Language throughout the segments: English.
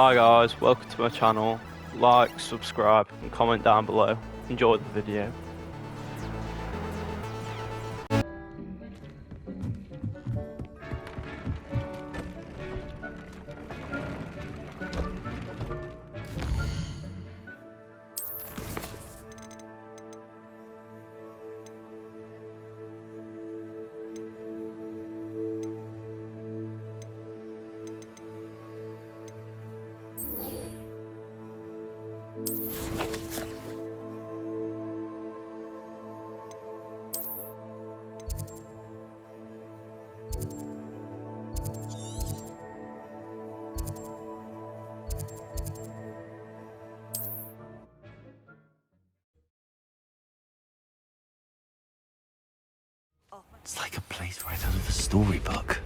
Hi guys, welcome to my channel. Like, subscribe and comment down below. Enjoy the video. It's like a place right out of a storybook.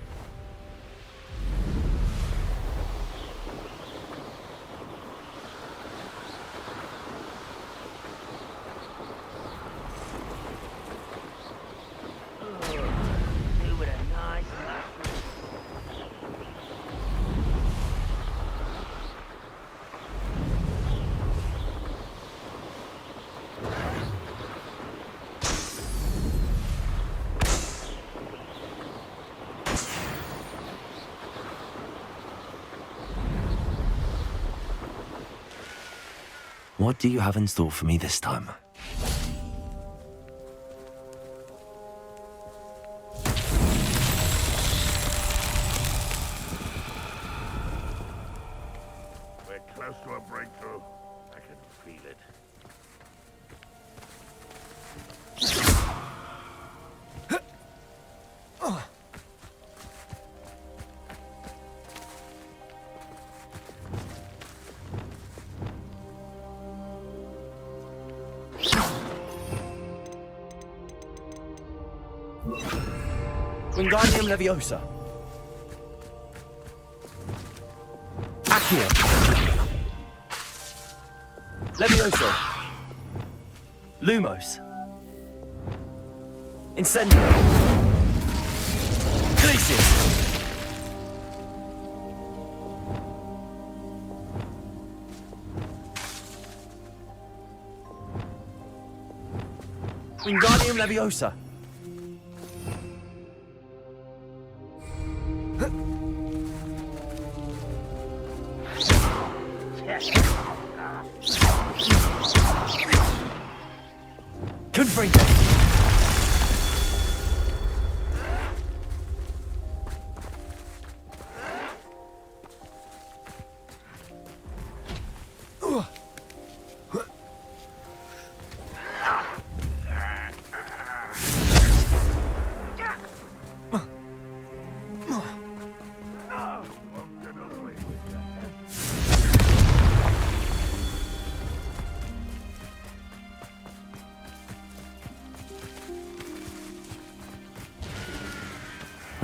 What do you have in store for me this time? We're close to a breakthrough. I can feel it. Wingardium Leviosa. Accio. Leviosa. Lumos. Incendio. Glacius. Wingardium Leviosa. Confringo.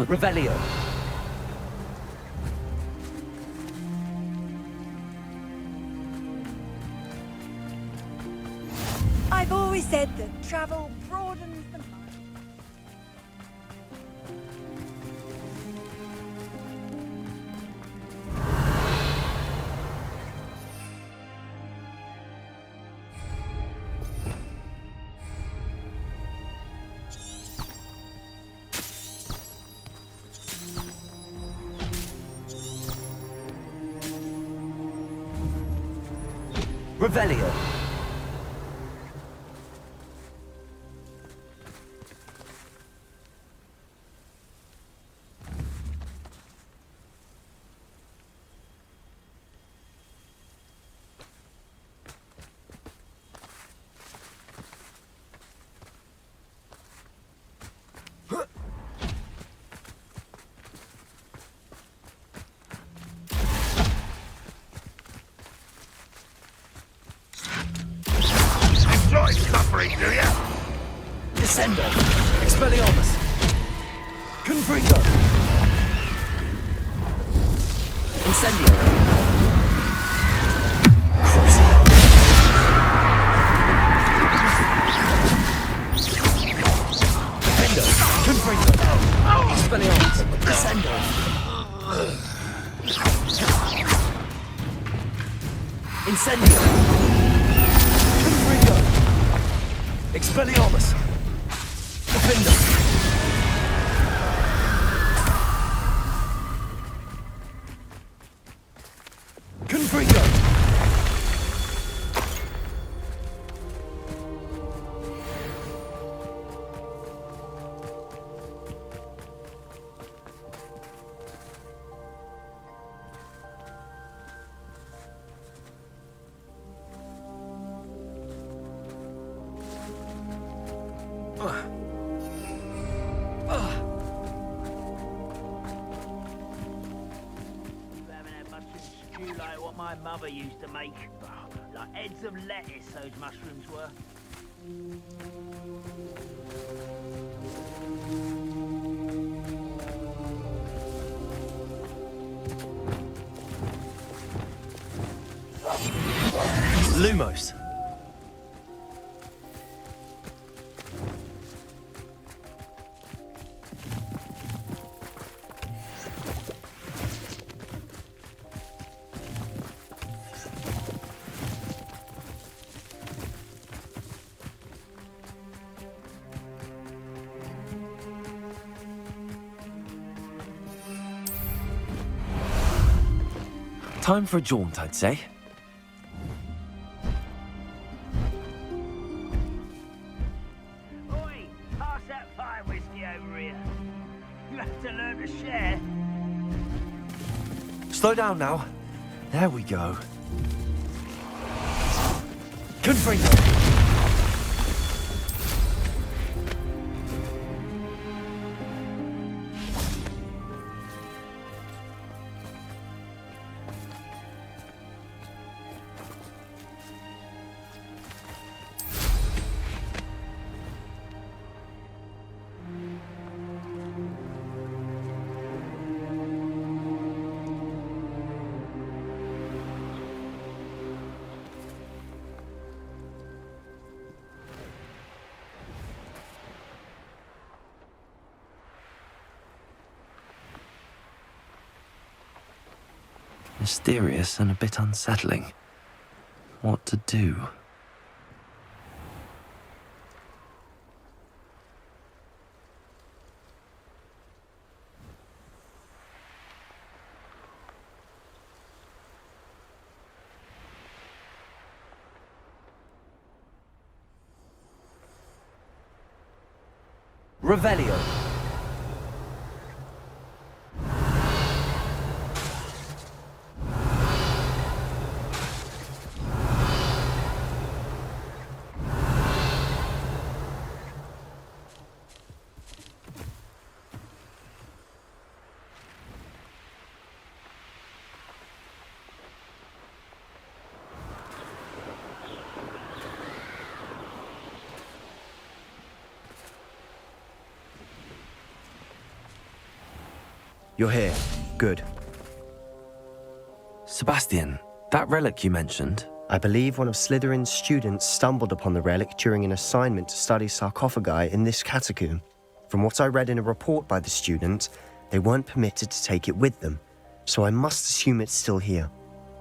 Revelio. I've always said that travel broadens the mind. Revelio. Enjoy suffering, do ya? Descendo. Expelliarmus. Confringo. Incendio. Crucio. Defendo. Confringo. Expelliarmus. Descendo. Incendio! Confringo! Expelliarmus! Defender! Confringo! Haven't had mushroom stew like what my mother used to make. Like heads of lettuce, those mushrooms were. Lumos. Time for a jaunt, I'd say. Oi, pass that fire whiskey over here. You have to learn to share. Slow down now. There we go. Confringo! Mysterious and a bit unsettling. What to do? Revelio. You're here. Good. Sebastian, that relic you mentioned. I believe one of Slytherin's students stumbled upon the relic during an assignment to study sarcophagi in this catacomb. From what I read in a report by the student, they weren't permitted to take it with them, so I must assume it's still here.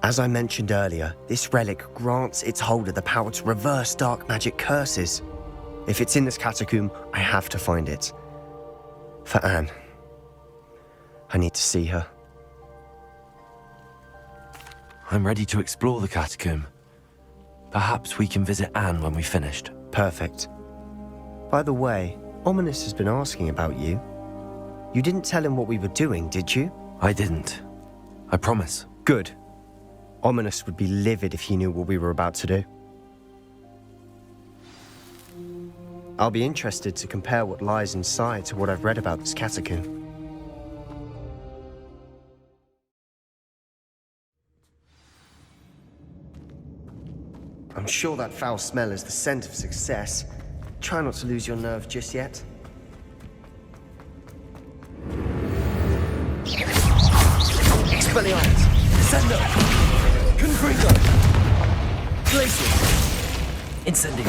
As I mentioned earlier, this relic grants its holder the power to reverse dark magic curses. If it's in this catacomb, I have to find it. For Anne. I need to see her. I'm ready to explore the catacomb. Perhaps we can visit Anne when we've finished. Perfect. By the way, Ominous has been asking about you. You didn't tell him what we were doing, did you? I didn't. I promise. Good. Ominous would be livid if he knew what we were about to do. I'll be interested to compare what lies inside to what I've read about this catacomb. I'm sure that foul smell is the scent of success. Try not to lose your nerve just yet. Expelliarmus! Descendo! Confringo! Glacier! Incendio!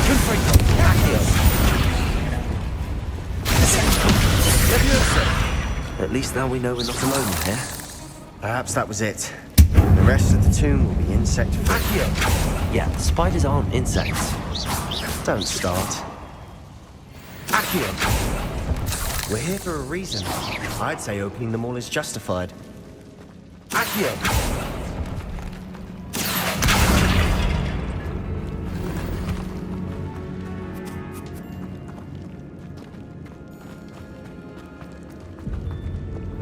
Confringo! Accio! Descendo! Leviosa! At least now we know we're not alone in here. Perhaps that was it. The rest of the tomb will be insect-free. Accio! Yeah, spiders aren't insects. Don't start. Accio! We're here for a reason. I'd say opening them all is justified. Accio!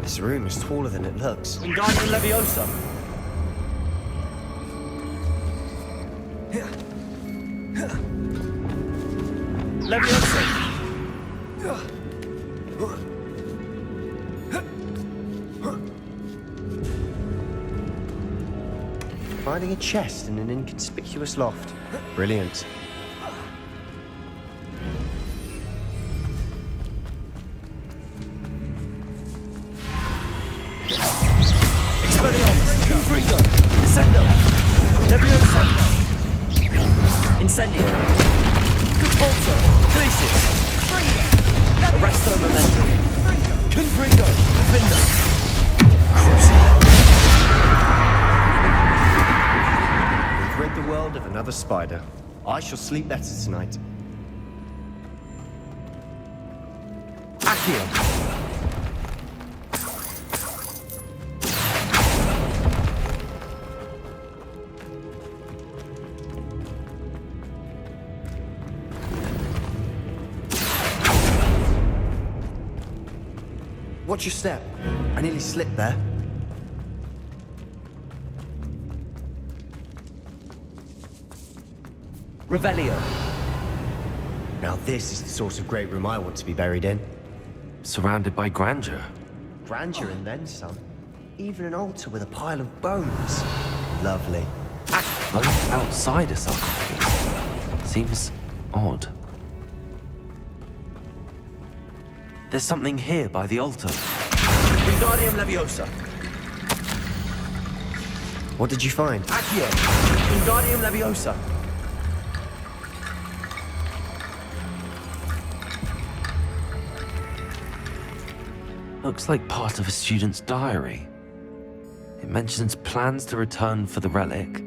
This room is taller than it looks. Wingardium Leviosa. Leviosa. Finding a chest in an inconspicuous loft. Brilliant. Incendio! Compulso! Glacius! Arresto Momentum! Confringo! Defender! We've rid the world of another spider. I shall sleep better tonight. Accio! Watch your step. I nearly slipped there. Revelio! Now this is the sort of great room I want to be buried in. Surrounded by grandeur. Grandeur and then some. Even an altar with a pile of bones. Lovely. Both outside a sarcophagus. Seems odd. There's something here by the altar. Wingardium Leviosa. What did you find? Accio. Wingardium Leviosa. Looks like part of a student's diary. It mentions plans to return for the relic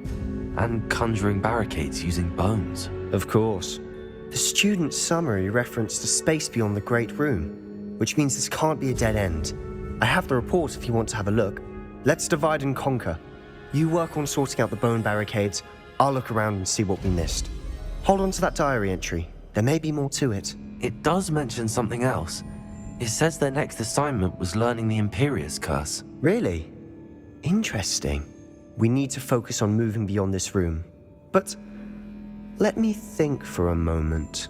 and conjuring barricades using bones. Of course. The student's summary referenced a space beyond the Great Room, which means this can't be a dead end. I have the report if you want to have a look. Let's divide and conquer. You work on sorting out the bone barricades. I'll look around and see what we missed. Hold on to that diary entry. There may be more to it. It does mention something else. It says their next assignment was learning the Imperius Curse. Really? Interesting. We need to focus on moving beyond this room. But let me think for a moment.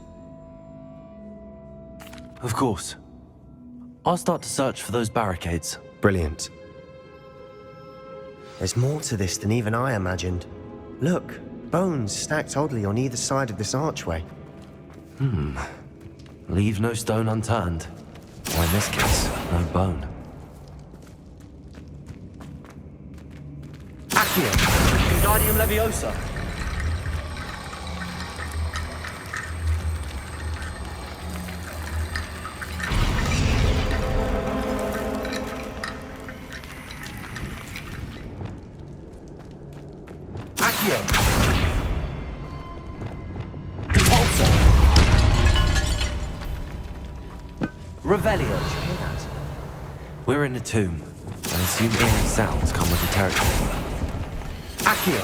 Of course. I'll start to search for those barricades. Brilliant. There's more to this than even I imagined. Look, bones stacked oddly on either side of this archway. Leave no stone unturned. Or in this case, no bone. Accio. Wingardium Leviosa. Accio. Compulso. Revelio! We're in a tomb. I assume eerie sounds come with the territory. Accio.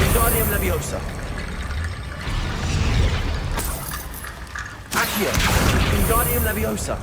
Wingardium Leviosa. Accio. Wingardium Leviosa.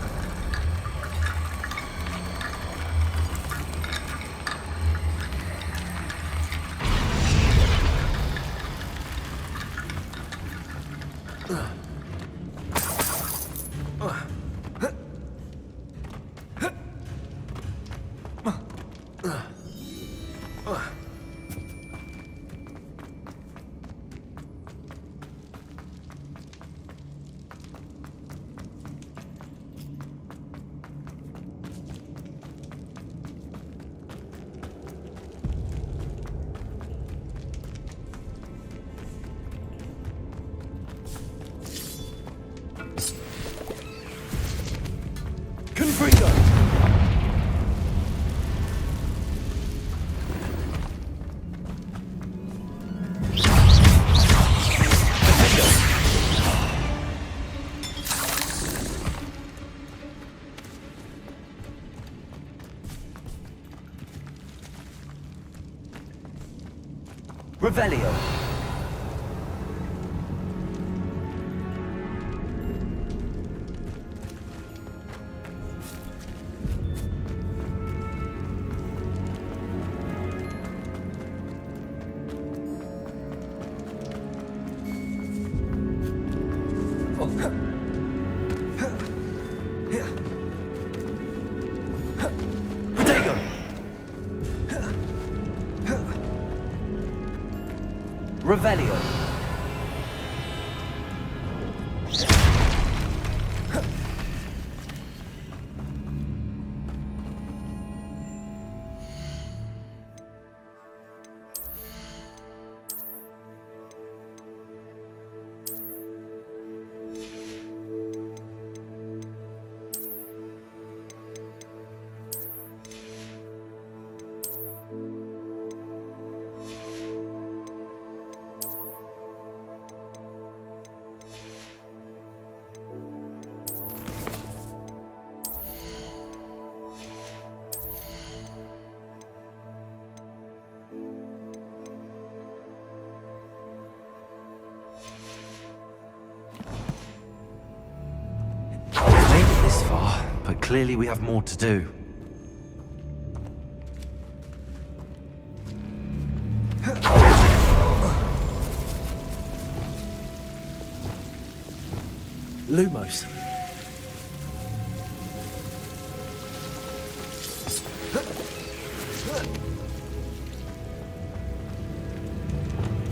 Revelio. Revelio. But clearly we have more to do. Lumos.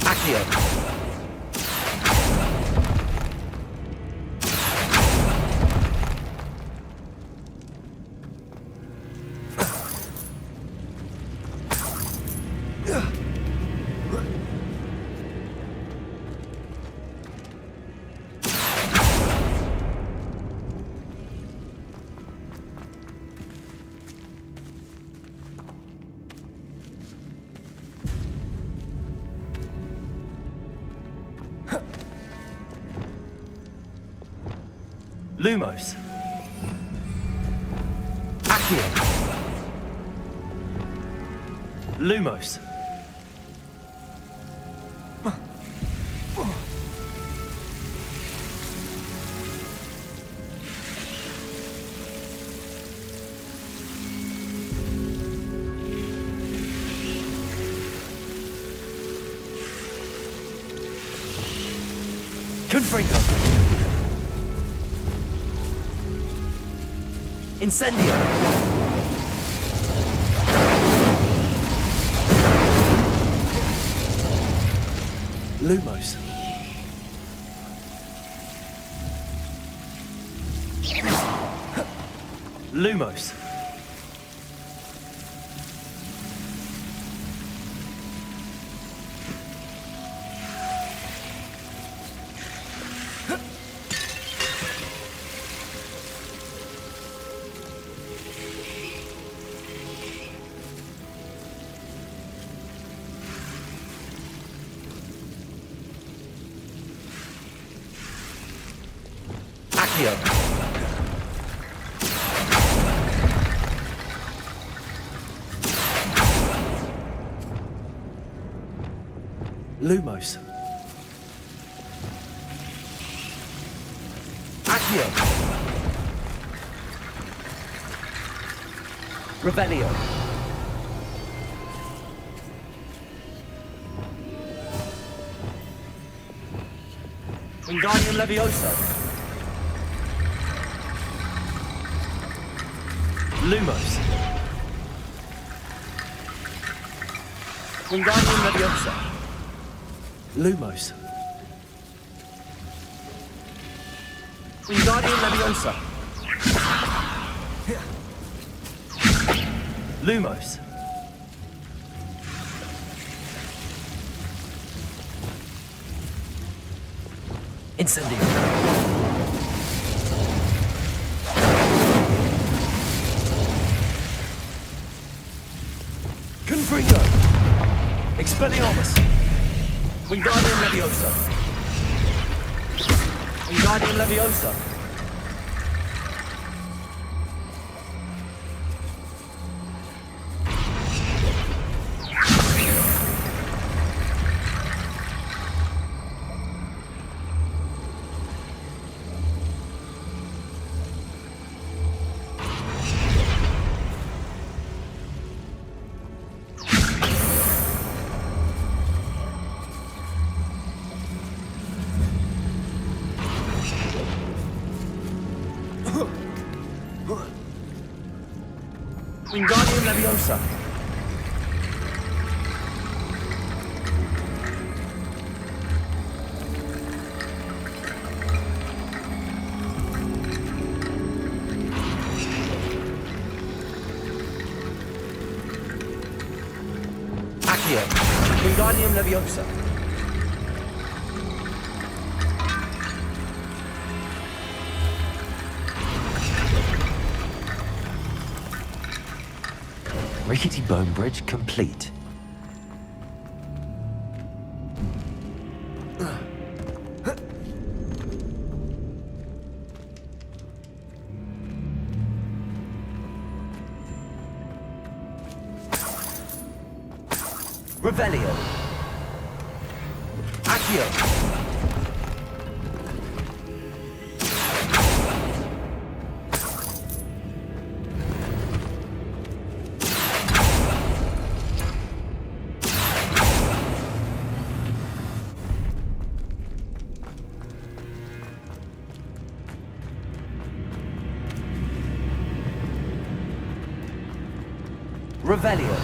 Accio. Lumos. Accio. Lumos. Confringo. Incendio. Lumos. Lumos. Accio. Lumos. Accio. Revelio. Wingardium Leviosa. Lumos. Wingardium Leviosa. Lumos. Wingardium Leviosa. Lumos. Incendio. Confringo. Expelliarmus. Wingardium Leviosa. Wingardium Leviosa. Wingardium Leviosa. Accio. Wingardium Leviosa. Rickety bone bridge complete. Revelio. Accio. Revelio.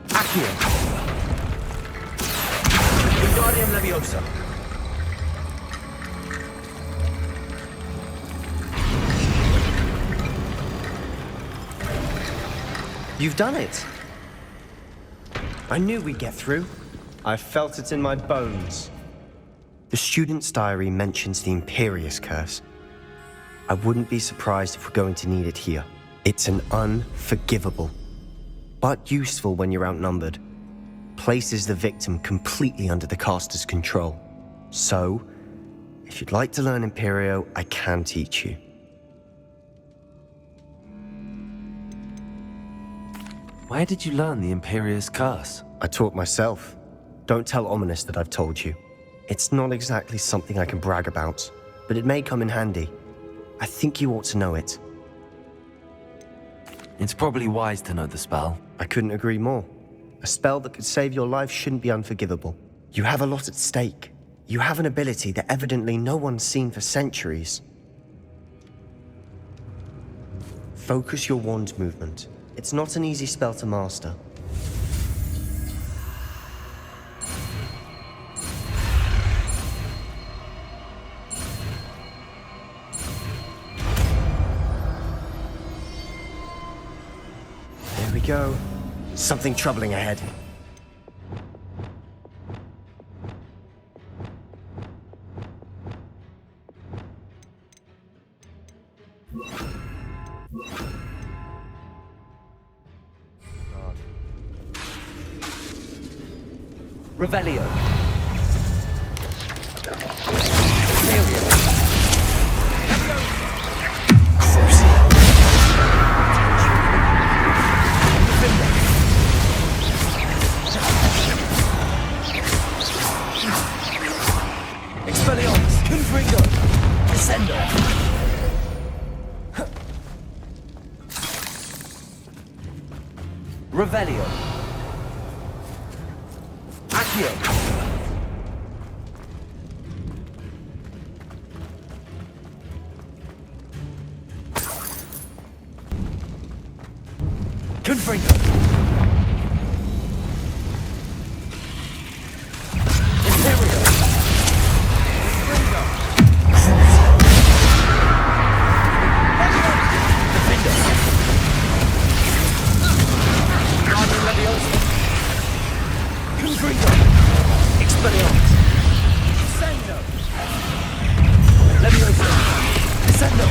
Accio. Wingardium Leviosa. You've done it! I knew we'd get through. I felt it in my bones. The student's diary mentions the Imperious Curse. I wouldn't be surprised if we're going to need it here. It's an unforgivable, but useful when you're outnumbered. Places the victim completely under the caster's control. So, if you'd like to learn Imperio, I can teach you. Where did you learn the Imperious Curse? I taught myself. Don't tell Ominous that I've told you. It's not exactly something I can brag about, but it may come in handy. I think you ought to know it. It's probably wise to know the spell. I couldn't agree more. A spell that could save your life shouldn't be unforgivable. You have a lot at stake. You have an ability that evidently no one's seen for centuries. Focus your wand movement. It's not an easy spell to master. There we go. Something troubling ahead. Revelio. Expelliarmus. Confringo. Descendo. Revelio. Accio. Confringo. Imperio. Expelliarmus. Descendo. Leviosa. Descendo.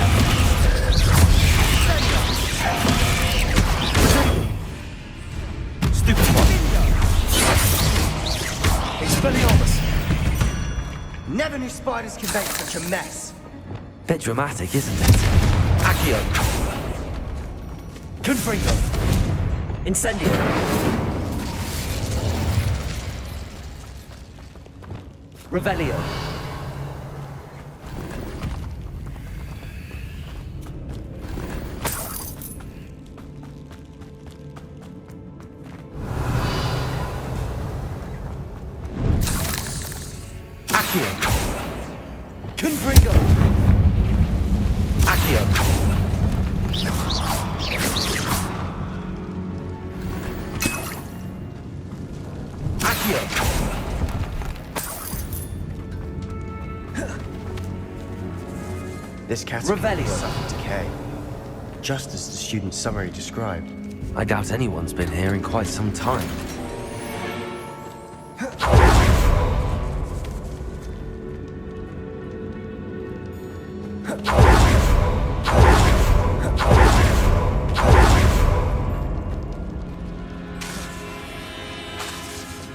Stupefy. Expelliarmus. Never knew spiders could make such a mess. Bit dramatic, isn't it? Accio. Confringo. Incendio. Revelio. Accio. Confringo. Accio. Accio. This catacomb Revelio. suffered decay, just as the student's summary described. I doubt anyone's been here in quite some time.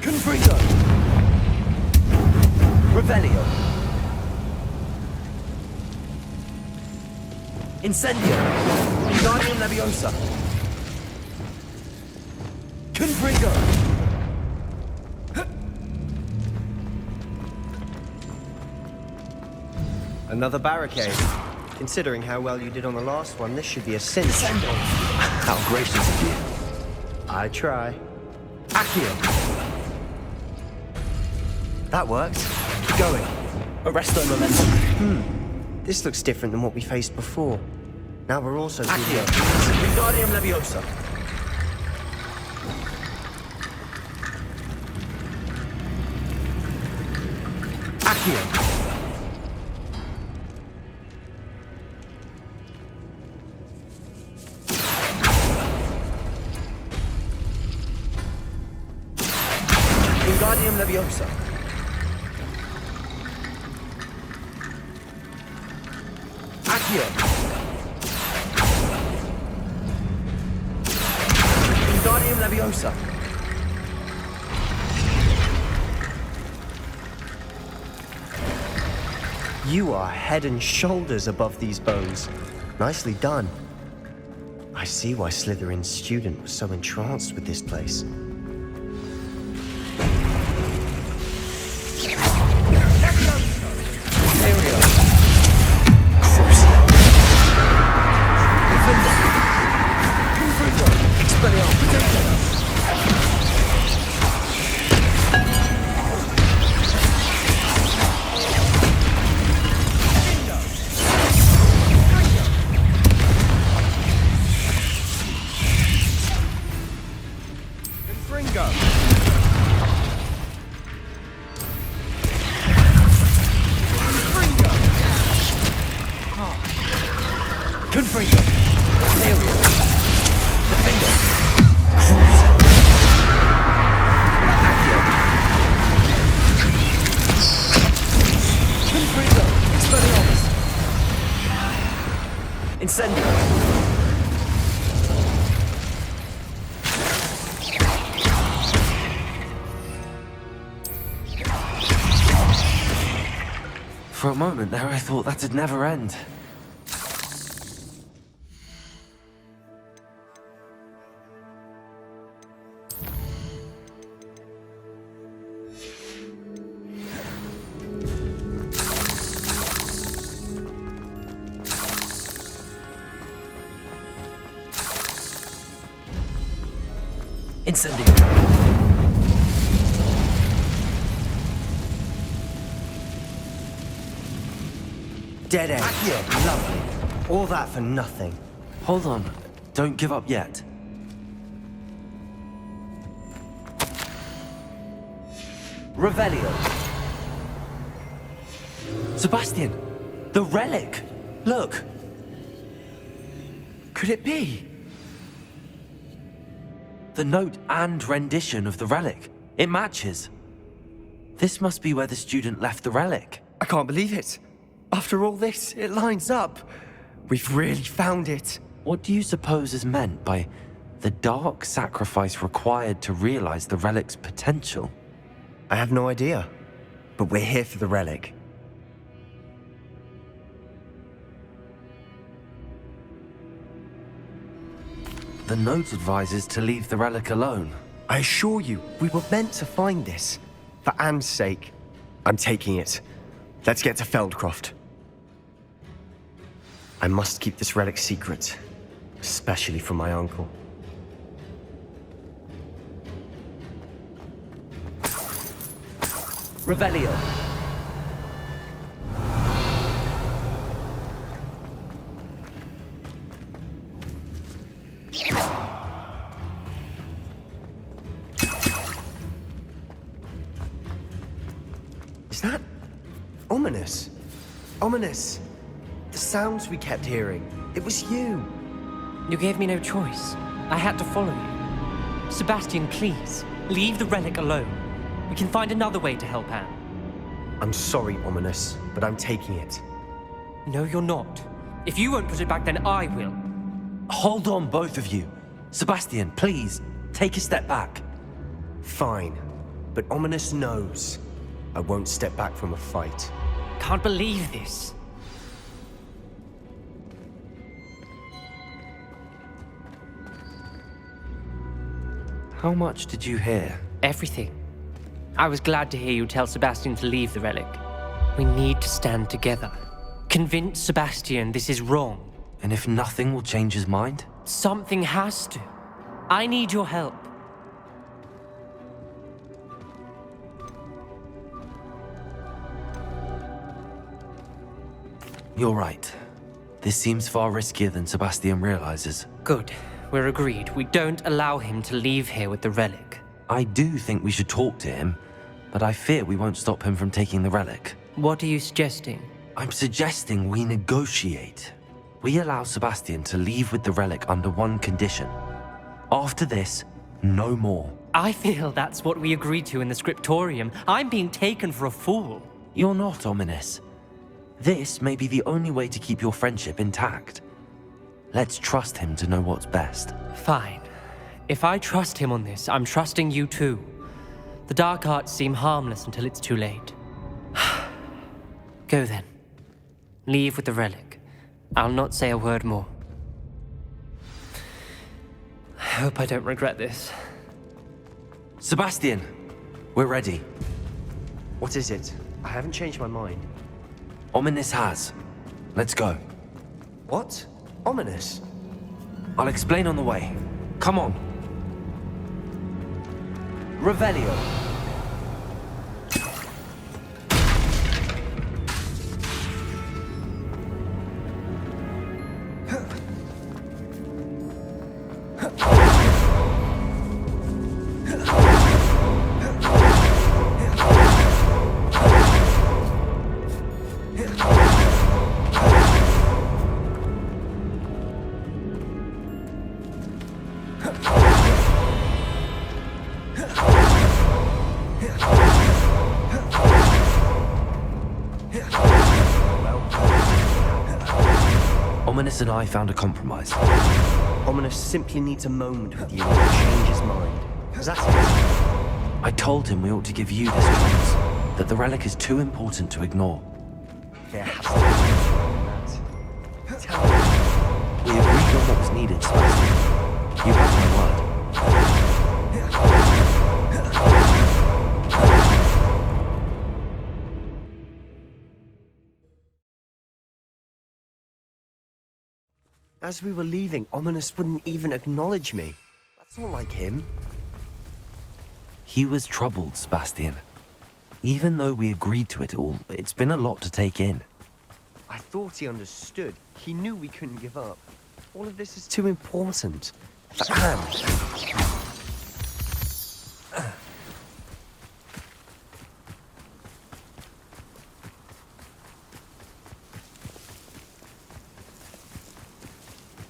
Confringo. Revelio. Incendio. Wingardium Leviosa. Confringo. Another barricade. Considering how well you did on the last one, this should be a cinch. How gracious of you. I try. Accio. That worked. Going. Arresto Momentum. This looks different than what we faced before. Now we're also Accio. Wingardium Leviosa. Accio. Wingardium Leviosa. Accio. Wingardium Leviosa. You are head and shoulders above these bones. Nicely done. I see why Slytherin's student was so entranced with this place. Confringo. Failure. Defendo. Accio. Confringo. Expelliarmus. Incendio. For a moment there, I thought that'd never end. Incendio. Dead end. Accio. Lovely. All that for nothing. Hold on. Don't give up yet. Revelio. Sebastian! The relic! Look! Could it be? The note and rendition of the relic. It matches. This must be where the student left the relic. I can't believe it. After all this, it lines up. We've really found it. What do you suppose is meant by the dark sacrifice required to realize the relic's potential? I have no idea. But we're here for the relic. The note advises to leave the relic alone. I assure you, we were meant to find this. For Anne's sake. I'm taking it. Let's get to Feldcroft. I must keep this relic secret, especially from my uncle. Revelio. Is that ominous? Ominous. The sounds we kept hearing. It was you. You gave me no choice. I had to follow you. Sebastian, please, leave the relic alone. We can find another way to help Anne. I'm sorry, Ominous, but I'm taking it. No, you're not. If you won't put it back, then I will. Hold on, both of you. Sebastian, please, take a step back. Fine, but Ominous knows I won't step back from a fight. Can't believe this. How much did you hear? Everything. I was glad to hear you tell Sebastian to leave the relic. We need to stand together. Convince Sebastian this is wrong. And if nothing will change his mind? Something has to. I need your help. You're right. This seems far riskier than Sebastian realizes. Good. We're agreed. We don't allow him to leave here with the relic. I do think we should talk to him, but I fear we won't stop him from taking the relic. What are you suggesting? I'm suggesting we negotiate. We allow Sebastian to leave with the relic under one condition. After this, no more. I feel that's what we agreed to in the scriptorium. I'm being taken for a fool. You're not, Ominous. This may be the only way to keep your friendship intact. Let's trust him to know what's best. Fine. If I trust him on this, I'm trusting you too. The dark arts seem harmless until it's too late. Go then. Leave with the relic. I'll not say a word more. I hope I don't regret this. Sebastian, we're ready. What is it? I haven't changed my mind. Ominous has. Let's go. What? Ominous? I'll explain on the way. Come on. Revelio. Ominous and I found a compromise. Ominous simply needs a moment with you to change his mind. Is that it? I told him we ought to give you this chance, that the relic is too important to ignore. There has to be more than that. Tell me. We agreed on what was needed, Sebastian. You have my word. As we were leaving, Ominous wouldn't even acknowledge me. That's not like him. He was troubled, Sebastian. Even though we agreed to it all, it's been a lot to take in. I thought he understood. He knew we couldn't give up. All of this is too important. For Anne.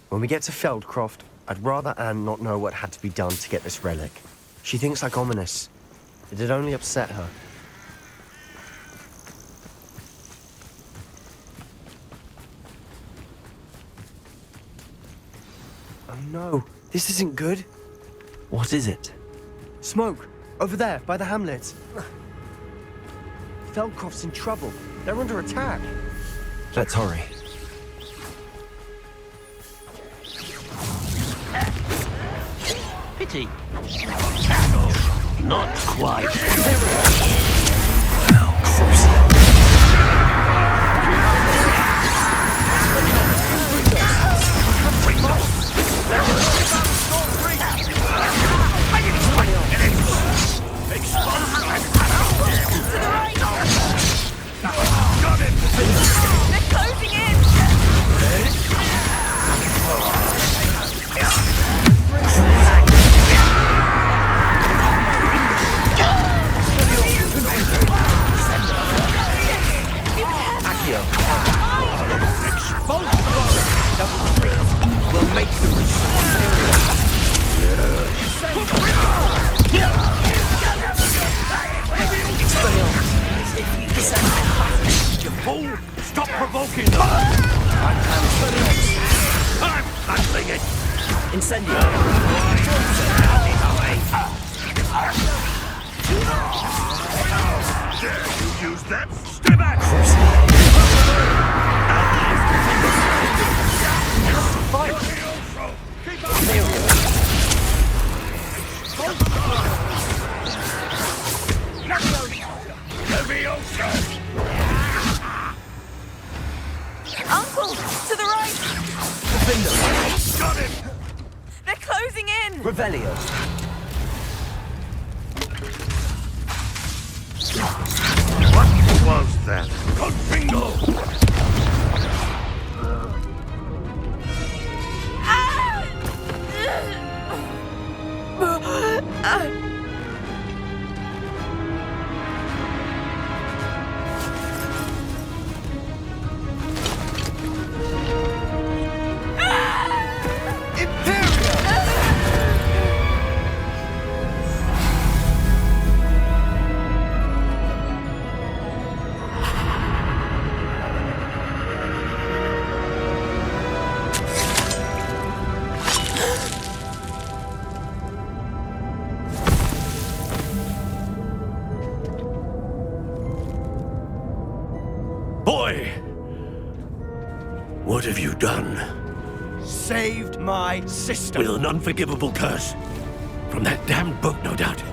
When we get to Feldcroft, I'd rather Anne not know what had to be done to get this relic. She thinks like Ominous. It'd only upset her. Oh no, this isn't good. What is it? Smoke! Over there, by the hamlet. Feldcroft's in trouble. They're under attack. Let's hurry. Pity. Not quite. Stop provoking them! I'm handling it! Incendio. Dare you use that? Stay back! Uncle, to the right! Got him! They're closing in! Revelio. What was that? Confringo! Boy! What have you done? Saved my sister. With an unforgivable curse. From that damned book, no doubt.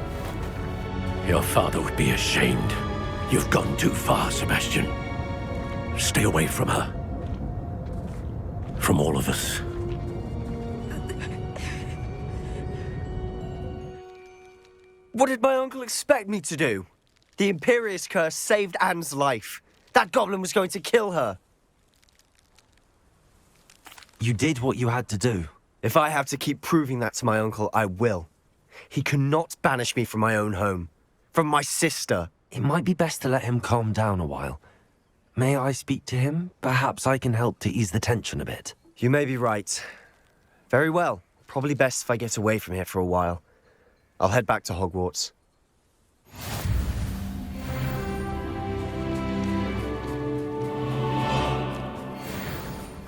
Your father would be ashamed. You've gone too far, Sebastian. Stay away from her. From all of us. What did my uncle expect me to do? The Imperious curse saved Anne's life. That goblin was going to kill her. You did what you had to do. If I have to keep proving that to my uncle, I will. He cannot banish me from my own home. From my sister. It might be best to let him calm down a while. May I speak to him? Perhaps I can help to ease the tension a bit. You may be right. Very well. Probably best if I get away from here for a while. I'll head back to Hogwarts.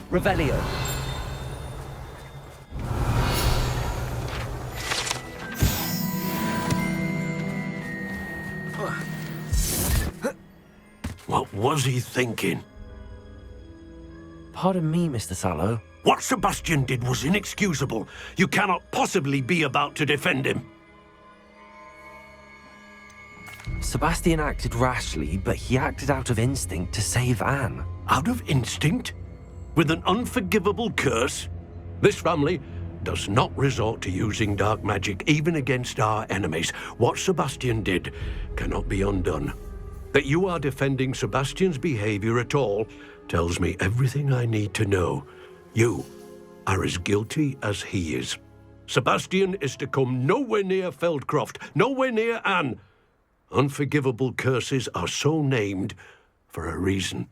Revelio. What was he thinking? Pardon me, Mr. Sallow. What Sebastian did was inexcusable. You cannot possibly be about to defend him. Sebastian acted rashly, but he acted out of instinct to save Anne. Out of instinct? With an unforgivable curse? This family does not resort to using dark magic even against our enemies. What Sebastian did cannot be undone. That you are defending Sebastian's behavior at all tells me everything I need to know. You are as guilty as he is. Sebastian is to come nowhere near Feldcroft, nowhere near Anne. Unforgivable curses are so named for a reason.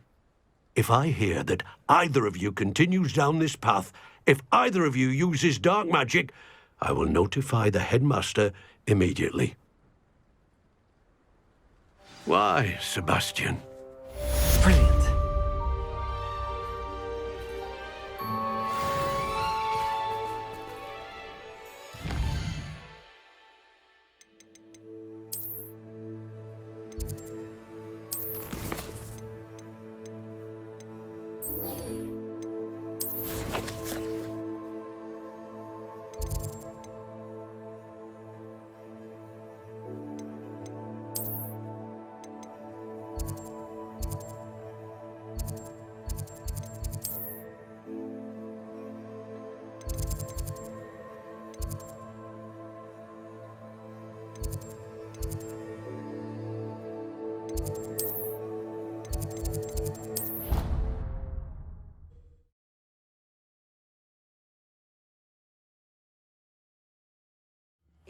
If I hear that either of you continues down this path, if either of you uses dark magic, I will notify the headmaster immediately. Why, Sebastian? Brilliant.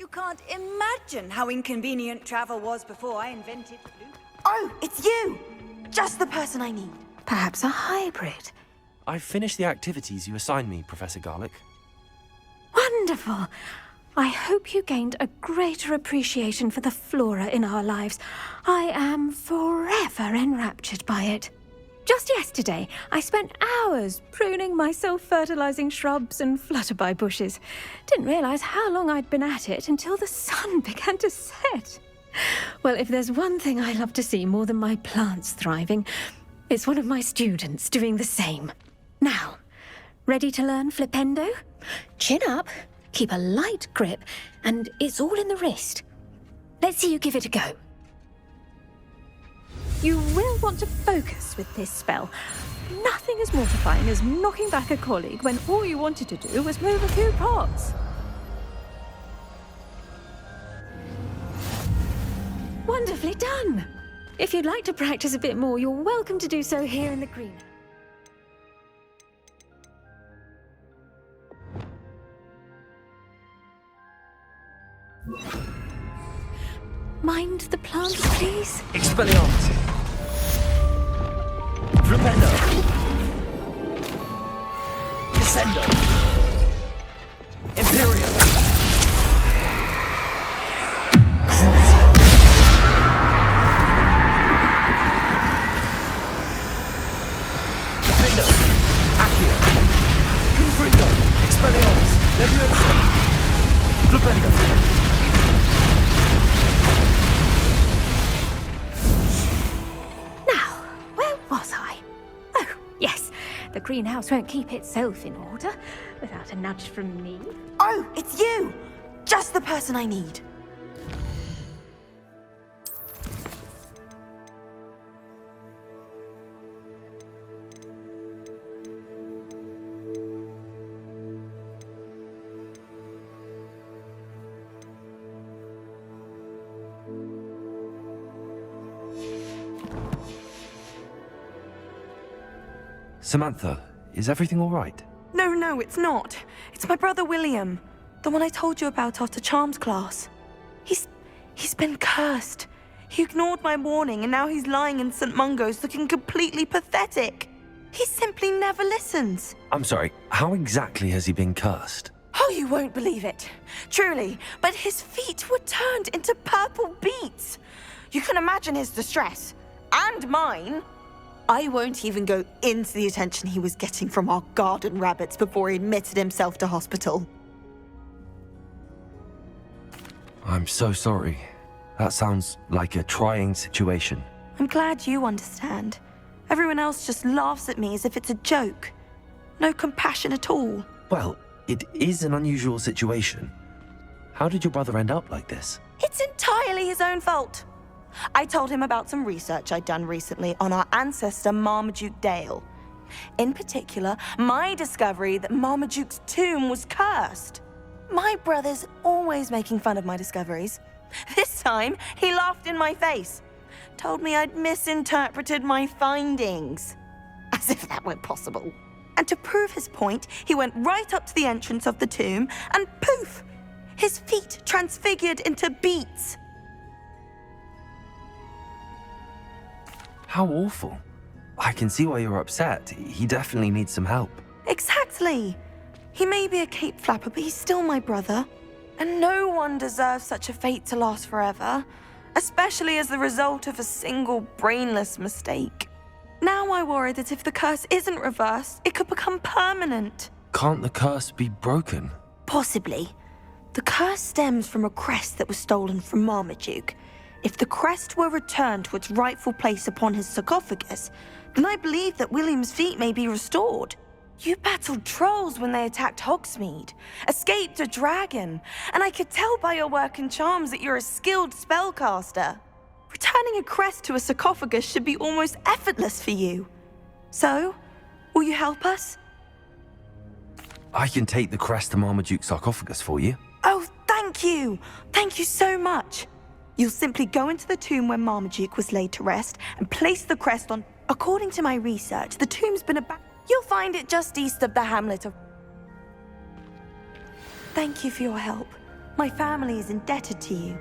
You can't imagine how inconvenient travel was before I invented blue. Oh, it's you! Just the person I need. Perhaps a hybrid. I've finished the activities you assigned me, Professor Garlick. Wonderful. I hope you gained a greater appreciation for the flora in our lives. I am forever enraptured by it. Just yesterday, I spent hours pruning my self-fertilizing shrubs and flutterby bushes. Didn't realize how long I'd been at it until the sun began to set. Well, if there's one thing I love to see more than my plants thriving, it's one of my students doing the same. Now, ready to learn Flipendo? Chin up, keep a light grip, and it's all in the wrist. Let's see you give it a go. You will want to focus with this spell. Nothing as mortifying as knocking back a colleague when all you wanted to do was move a few pots. Wonderfully done! If you'd like to practice a bit more, you're welcome to do so here in the green. Mind the plants, please? Expelliarmus. Flipendo. Descendo. Imperium. Flipendo. Accio. Confringo. Expelliarmus. Leviosa. Flipendo. The greenhouse won't keep itself in order without a nudge from me. Oh, it's you! Just the person I need. Samantha, is everything all right? No, it's not. It's my brother William, the one I told you about after Charms class. He's been cursed. He ignored my warning and now he's lying in St. Mungo's looking completely pathetic. He simply never listens. I'm sorry, how exactly has he been cursed? Oh, you won't believe it. Truly, but his feet were turned into purple beets. You can imagine his distress. And mine. I won't even go into the attention he was getting from our garden rabbits before he admitted himself to hospital. I'm so sorry. That sounds like a trying situation. I'm glad you understand. Everyone else just laughs at me as if it's a joke. No compassion at all. Well, it is an unusual situation. How did your brother end up like this? It's entirely his own fault. I told him about some research I'd done recently on our ancestor Marmaduke Dale. In particular, my discovery that Marmaduke's tomb was cursed. My brother's always making fun of my discoveries. This time, he laughed in my face. Told me I'd misinterpreted my findings. As if that were possible. And to prove his point, he went right up to the entrance of the tomb and poof! His feet transfigured into beets. How awful. I can see why you're upset. He definitely needs some help. Exactly. He may be a cape flapper, but he's still my brother. And no one deserves such a fate to last forever, especially as the result of a single brainless mistake. Now I worry that if the curse isn't reversed, it could become permanent. Can't the curse be broken? Possibly. The curse stems from a crest that was stolen from Marmaduke. If the crest were returned to its rightful place upon his sarcophagus, then I believe that William's feet may be restored. You battled trolls when they attacked Hogsmeade, escaped a dragon, and I could tell by your work in charms that you're a skilled spellcaster. Returning a crest to a sarcophagus should be almost effortless for you. So, will you help us? I can take the crest to Marmaduke's sarcophagus for you. Oh, thank you! Thank you so much! You'll simply go into the tomb where Marmaduke was laid to rest and place the crest on... According to my research, the tomb's been abandoned. You'll find it just east of the hamlet of... Thank you for your help. My family is indebted to you.